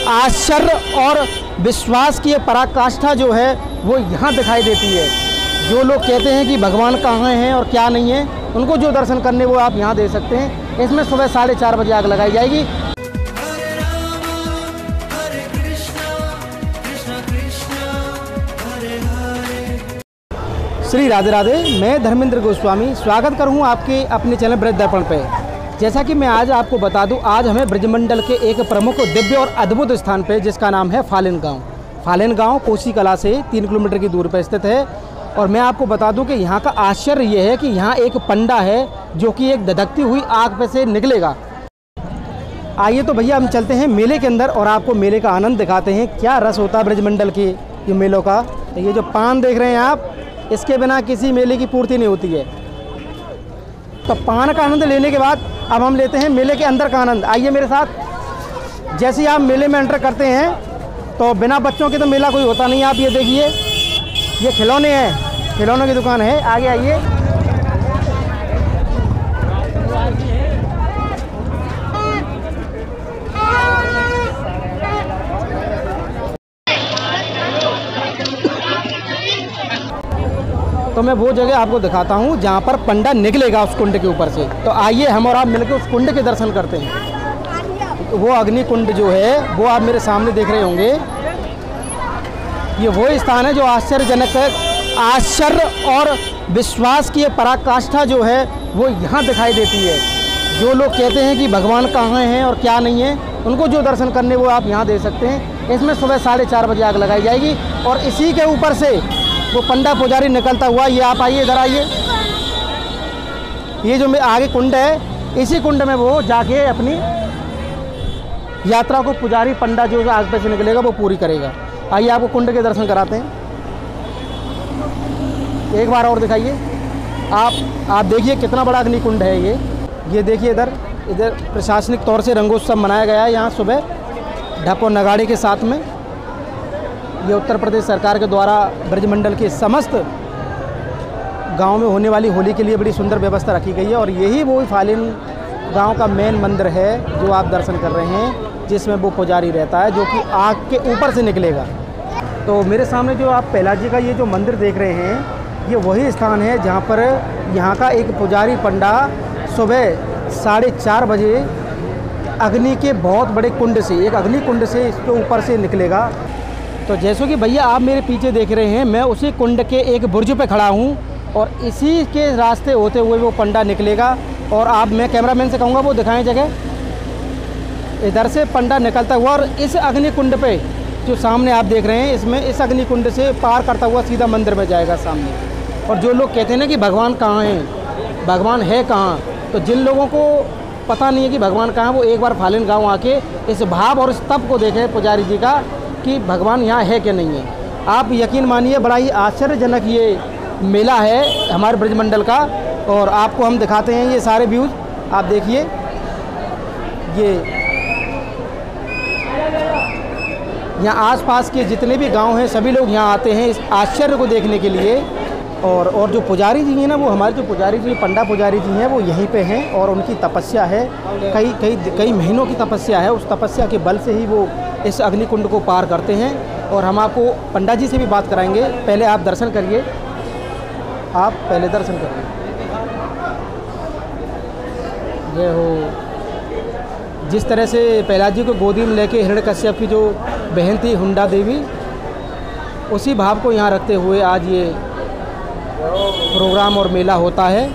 आश्चर्य और विश्वास की पराकाष्ठा जो है वो यहाँ दिखाई देती है। जो लोग कहते हैं कि भगवान कहाँ हैं और क्या नहीं है, उनको जो दर्शन करने वो आप यहाँ दे सकते हैं। इसमें सुबह 4:30 बजे आग लगाई जाएगी। श्री राधे राधे। मैं धर्मेंद्र गोस्वामी स्वागत करूँ आपके अपने चैनल ब्रज दर्पण पे। जैसा कि मैं आज आपको बता दूं, आज हमें ब्रजमंडल के एक प्रमुख दिव्य और अद्भुत स्थान पे, जिसका नाम है फालेन गांव। फालेन गांव कोसी कला से 3 किलोमीटर की दूरी पर स्थित है। और मैं आपको बता दूं कि यहाँ का आश्चर्य ये है कि यहाँ एक पंडा है जो कि एक धधकती हुई आग पे से निकलेगा। आइए तो भैया हम चलते हैं मेले के अंदर और आपको मेले का आनंद दिखाते हैं। क्या रस होता है ब्रजमंडल के ये मेलों का। तो ये जो पान देख रहे हैं आप, इसके बिना किसी मेले की पूर्ति नहीं होती है। तो पान का आनंद लेने के बाद अब हम लेते हैं मेले के अंदर का आनंद। आइए मेरे साथ। जैसे ही आप मेले में एंटर करते हैं तो बिना बच्चों के तो मेला कोई होता नहीं। आप ये देखिए, ये खिलौने हैं, खिलौनों की दुकान है। आगे आइए। तो मैं वो जगह आपको दिखाता हूँ जहाँ पर पंडा निकलेगा उस कुंड के ऊपर से। तो आइए हम और आप मिलकर उस कुंड के दर्शन करते हैं। वो अग्नि कुंड जो है वो आप मेरे सामने देख रहे होंगे। ये वो स्थान है जो आश्चर्यजनक है। आश्चर्य और विश्वास की पराकाष्ठा जो है वो यहाँ दिखाई देती है। जो लोग कहते हैं कि भगवान कहाँ हैं और क्या नहीं है, उनको जो दर्शन करने वो आप यहाँ दे सकते हैं। इसमें सुबह 4:30 बजे आग लगाई जाएगी और इसी के ऊपर से वो पंडा पुजारी निकलता हुआ, ये आप आइए, इधर आइए। ये जो आगे कुंड है, इसी कुंड में वो जाके अपनी यात्रा को पुजारी पंडा जो आग पे से निकलेगा वो पूरी करेगा। आइए आपको कुंड के दर्शन कराते हैं। एक बार और दिखाइए। आप देखिए कितना बड़ा अग्नि कुंड है ये देखिए। इधर प्रशासनिक तौर से रंगोत्सव मनाया गया है यहाँ सुबह ढप और नगाड़े के साथ में। ये उत्तर प्रदेश सरकार के द्वारा ब्रजमंडल के समस्त गांव में होने वाली होली के लिए बड़ी सुंदर व्यवस्था रखी गई है। और यही वो फालेन गांव का मेन मंदिर है जो आप दर्शन कर रहे हैं, जिसमें वो पुजारी रहता है जो कि आग के ऊपर से निकलेगा। तो मेरे सामने जो आप पहलाजी का ये जो मंदिर देख रहे हैं, ये वही स्थान है जहाँ पर यहाँ का एक पुजारी पंडा सुबह 4:30 बजे अग्नि के बहुत बड़े कुंड से, एक अग्नि कुंड से इसके ऊपर से निकलेगा। तो जैसे कि भैया आप मेरे पीछे देख रहे हैं, मैं उसी कुंड के एक बुर्ज पे खड़ा हूँ और इसी के रास्ते होते हुए वो पंडा निकलेगा। और मैं कैमरामैन से कहूँगा वो दिखाएं जगह। इधर से पंडा निकलता हुआ और इस अग्नि कुंड पे जो सामने आप देख रहे हैं, इसमें इस अग्नि कुंड से पार करता हुआ सीधा मंदिर में जाएगा सामने। और जो लोग कहते हैं ना कि भगवान कहाँ हैं, भगवान है कहाँ, तो जिन लोगों को पता नहीं है कि भगवान कहाँ, वो एक बार फालेन गाँव आके इस भाव और इस तप को देखें पुजारी जी का कि भगवान यहाँ है कि नहीं है। आप यकीन मानिए, बड़ा ही आश्चर्यजनक ये मेला है हमारे ब्रजमंडल का। और आपको हम दिखाते हैं ये सारे व्यूज़। आप देखिए, ये यहाँ आसपास के जितने भी गांव हैं सभी लोग यहाँ आते हैं इस आश्चर्य को देखने के लिए। और जो पुजारी जी हैं ना, वो हमारे जो पुजारी जी, पंडा पुजारी जी हैं, वो यहीं पे हैं और उनकी तपस्या है, कई महीनों की तपस्या है। उस तपस्या के बल से ही वो इस अग्निकुंड को पार करते हैं। और हम आपको पंडा जी से भी बात कराएंगे। पहले आप दर्शन करिए, आप पहले दर्शन करिए। जय हो। जिस तरह से पहलाद जी को गोदी में लेके हिरण्यकश्यप की जो बहन थी हुंडा देवी, उसी भाव को यहाँ रखते हुए आज ये प्रोग्राम और मेला होता है।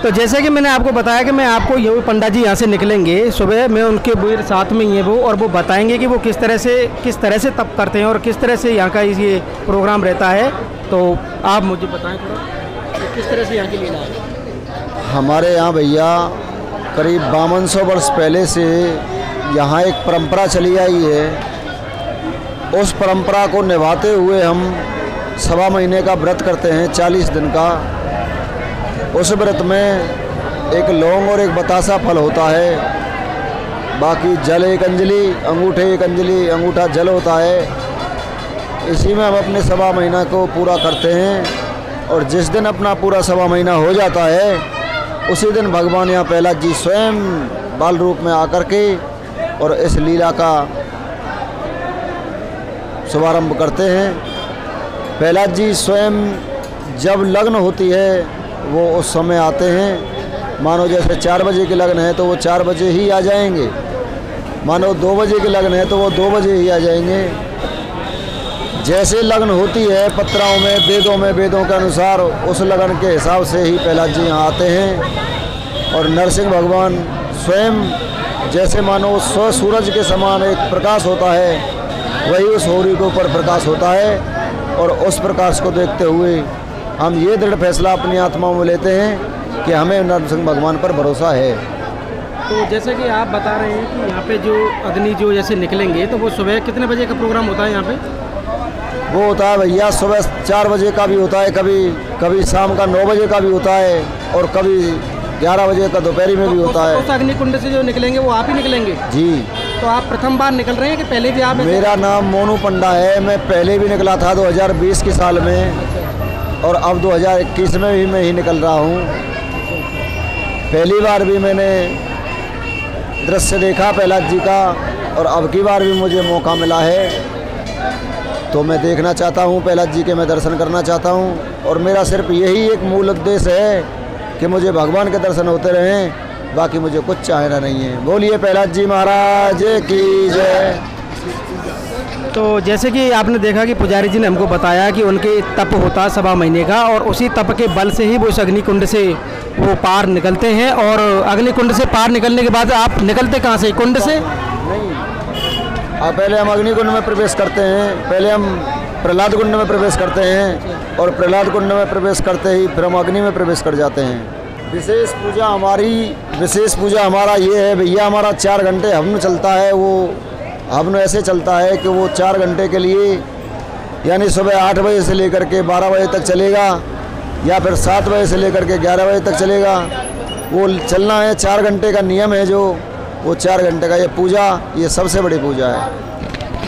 तो जैसे कि मैंने आपको बताया कि मैं आपको ये पंडा जी यहाँ से निकलेंगे सुबह, मैं उनके मेरे साथ में ही है वो, और वो बताएंगे कि वो किस तरह से तप करते हैं और किस तरह से यहाँ का ये प्रोग्राम रहता है। तो आप मुझे बताएं थोड़ा, किस तरह से यहाँ की लीला है। हमारे यहाँ भैया करीब 5200 वर्ष पहले से यहाँ एक परंपरा चली आई है। उस परंपरा को निभाते हुए हम 1.25 महीने का व्रत करते हैं, 40 दिन का। उस व्रत में एक लौंग और एक बतासा फल होता है, बाकी जल एक अंजलि, अंगूठे एक अंजलि, अंगूठा जल होता है। इसी में हम अपने 1.25 महीना को पूरा करते हैं। और जिस दिन अपना पूरा 1.25 महीना हो जाता है, उसी दिन भगवान यहाँ पहलाद जी स्वयं बाल रूप में आकर के और इस लीला का शुभारंभ करते हैं। प्रहलाद जी स्वयं जब लग्न होती है वो उस समय आते हैं। मानो जैसे 4 बजे के लग्न है तो वो 4 बजे ही आ जाएंगे, मानो 2 बजे के लग्न है तो वो 2 बजे ही आ जाएंगे। जैसे लग्न होती है पत्राओं में, वेदों के अनुसार उस लगन के हिसाब से ही प्रहलाद जी यहाँ आते हैं। और नरसिंह भगवान स्वयं जैसे मानो स्व सूरज के समान एक प्रकाश होता है, वही उस होरी के ऊपर प्रकाश होता है। और उस प्रकाश को देखते हुए हम ये दृढ़ फैसला अपनी आत्मा में लेते हैं कि हमें नरसिंह भगवान पर भरोसा है। तो जैसे कि आप बता रहे हैं कि यहाँ पे जो अग्नि जो जैसे निकलेंगे तो वो सुबह कितने बजे का प्रोग्राम होता है यहाँ पे? वो होता है भैया सुबह 4 बजे का भी होता है, कभी शाम का 9 बजे का भी होता है, और कभी 11 बजे का दोपहरी में भी होता है। उस अग्नि कुंड से जो निकलेंगे वो आप ही निकलेंगे? जी। तो आप प्रथम बार निकल रहे हैं कि पहले भी आप? मेरा नाम मोनू पंडा है। मैं पहले भी निकला था 2020 के साल में, और अब 2021 में भी मैं ही निकल रहा हूँ। पहली बार भी मैंने दृश्य देखा प्रहलाद जी का, और अब की बार भी मुझे मौका मिला है तो मैं देखना चाहता हूँ प्रहलाद जी के, मैं दर्शन करना चाहता हूँ। और मेरा सिर्फ यही एक मूल उद्देश्य है कि मुझे भगवान के दर्शन होते रहें, बाकी मुझे कुछ चाहना नहीं है। बोलिए प्रहलाद जी महाराज की जय। तो जैसे कि आपने देखा कि पुजारी जी ने हमको बताया कि उनके तप होता है 1.25 महीने का, और उसी तप के बल से ही वो इस अग्नि कुंड से वो पार निकलते हैं। और अग्नि कुंड से पार निकलने के बाद आप निकलते कहाँ से? कुंड से नहीं, पहले हम अग्नि कुंड में प्रवेश करते हैं, पहले हम प्रहलाद कुंड में प्रवेश करते हैं, और प्रहलाद कुंड में प्रवेश करते ही फिर हम अग्नि में प्रवेश कर जाते हैं। विशेष पूजा हमारा ये है भैया, हमारा 4 घंटे हवन चलता है। वो हवन ऐसे चलता है कि वो 4 घंटे के लिए, यानी सुबह 8 बजे से लेकर के 12 बजे तक चलेगा, या फिर 7 बजे से लेकर के 11 बजे तक चलेगा। वो चलना है, 4 घंटे का नियम है जो, वो 4 घंटे का ये पूजा, ये सबसे बड़ी पूजा है।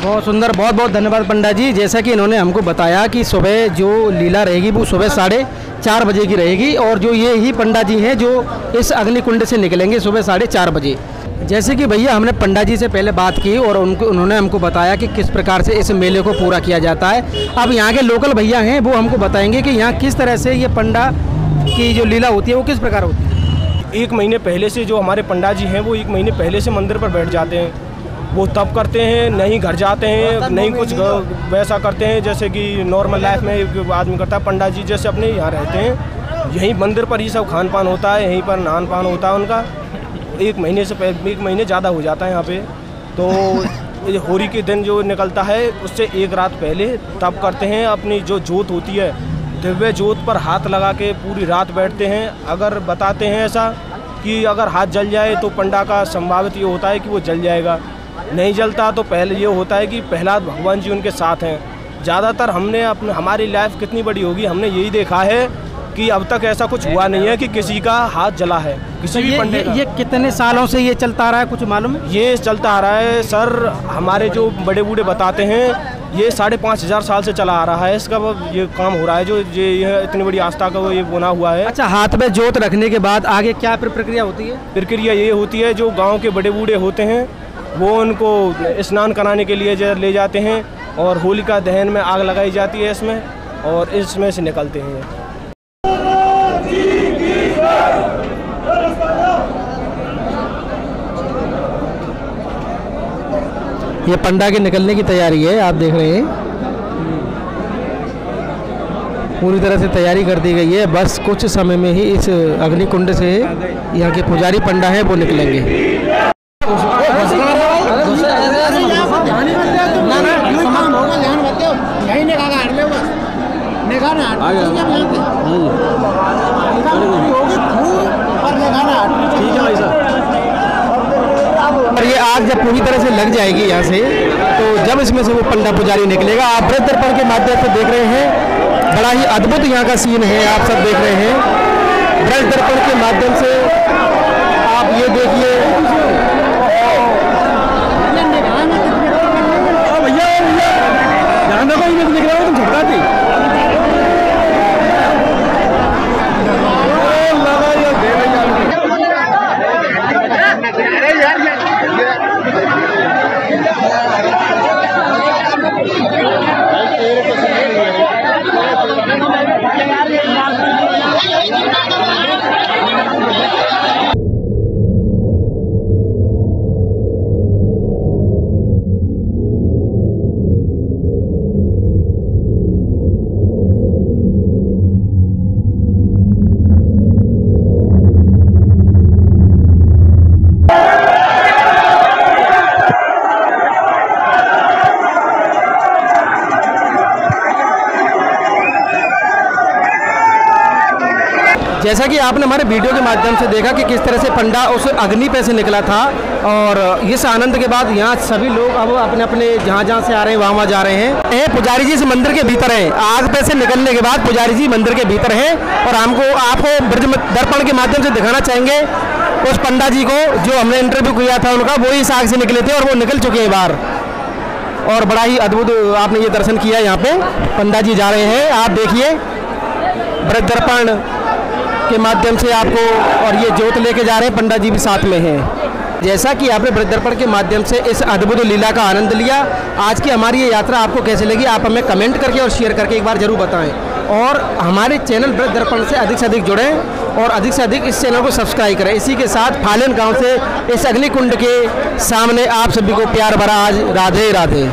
बहुत सुंदर, बहुत बहुत धन्यवाद पंडा जी। जैसा कि इन्होंने हमको बताया कि सुबह जो लीला रहेगी वो सुबह 4:30 बजे की रहेगी, और जो ये ही पंडा जी हैं जो इस अग्नि कुंड से निकलेंगे सुबह 4:30 बजे। जैसे कि भैया हमने पंडा जी से पहले बात की और उन्होंने हमको बताया कि किस प्रकार से इस मेले को पूरा किया जाता है। अब यहाँ के लोकल भैया हैं वो हमको बताएंगे कि यहाँ किस तरह से ये पंडा की जो लीला होती है वो किस प्रकार होती है। 1 महीने पहले से जो हमारे पंडा जी हैं वो 1 महीने पहले से मंदिर पर बैठ जाते हैं। वो तप करते हैं, नहीं घर जाते हैं, नहीं कुछ वैसा करते हैं जैसे कि नॉर्मल लाइफ में आदमी करता है। पंडा जी जैसे अपने यहाँ रहते हैं, यहीं मंदिर पर ही सब खान पान होता है, यहीं पर नहान पान होता है उनका। 1 महीने से 1 महीने ज़्यादा हो जाता है यहाँ पे। तो होली के दिन जो निकलता है उससे 1 रात पहले तप करते हैं। अपनी जो जोत होती है, दिव्य जोत पर हाथ लगा के पूरी रात बैठते हैं। अगर बताते हैं ऐसा कि अगर हाथ जल जाए तो पंडा का संभावित ये होता है कि वो जल जाएगा, नहीं जलता तो पहले ये होता है कि प्रहलाद भगवान जी उनके साथ हैं। ज़्यादातर हमने हमारी लाइफ कितनी बड़ी होगी, हमने यही देखा है कि अब तक ऐसा कुछ हुआ नहीं है कि किसी का हाथ जला है किसी भी पंडे का। ये कितने सालों से ये चलता आ रहा है, कुछ मालूम है? ये चलता आ रहा है सर, हमारे जो बड़े बूढ़े बताते हैं ये 5,500 साल से चला आ रहा है। इसका ये काम हो रहा है, जो ये इतनी बड़ी आस्था का वो ये बना हुआ है। अच्छा, हाथ में जोत रखने के बाद आगे क्या प्रक्रिया होती है? प्रक्रिया ये होती है, जो गांव के बड़े बूढ़े होते हैं वो उनको स्नान कराने के लिए ले जाते हैं, और होलिका दहन में आग लगाई जाती है इसमें, और इसमें से निकलते हैं। ये पंडा के निकलने की तैयारी है, आप देख रहे हैं पूरी तरह से तैयारी कर दी गई है। बस कुछ समय में ही इस अग्नि कुंड से यहाँ के पुजारी पंडा है वो निकलेंगे। और ये आग जब पूरी तरह से लग जाएगी यहाँ से, तो जब इसमें से वो पंडा पुजारी निकलेगा। आप ब्रज दर्पण के माध्यम से देख रहे हैं, बड़ा ही अद्भुत यहाँ का सीन है, आप सब देख रहे हैं ब्रज दर्पण के माध्यम से। आप ये देखिए, ध्यान रखो, इन्हें दिख रहा हो तुम झटकाती। यार जैसा कि आपने हमारे वीडियो के माध्यम से देखा कि किस तरह से पंडा उस अग्नि पे से निकला था, और इस आनंद के बाद यहाँ सभी लोग अब अपने अपने जहाँ से आ रहे हैं वहाँ जा रहे हैं। ये पुजारी जी इस मंदिर के भीतर हैं, आग पे से निकलने के बाद पुजारी जी मंदिर के भीतर हैं, और आपको ब्रज दर्पण के माध्यम से दिखाना चाहेंगे उस पंडा जी को जो हमने इंटरव्यू किया था उनका, वो इस आग से निकले थे और वो निकल चुके हैं बाहर। और बड़ा ही अद्भुत आपने ये दर्शन किया। यहाँ पे पंडा जी जा रहे हैं, आप देखिए ब्रज दर्पण के माध्यम से आपको, और ये ज्योत लेके जा रहे हैं, पंडा जी भी साथ में हैं। जैसा कि आपने ब्रज दर्पण के माध्यम से इस अद्भुत लीला का आनंद लिया, आज की हमारी ये यात्रा आपको कैसे लगी आप हमें कमेंट करके और शेयर करके एक बार जरूर बताएं, और हमारे चैनल ब्रज दर्पण से अधिक जुड़ें और अधिक से अधिक इस चैनल को सब्सक्राइब करें। इसी के साथ फालेन गांव से इस अग्निकुंड के सामने आप सभी को प्यार भरा आज राधे राधे।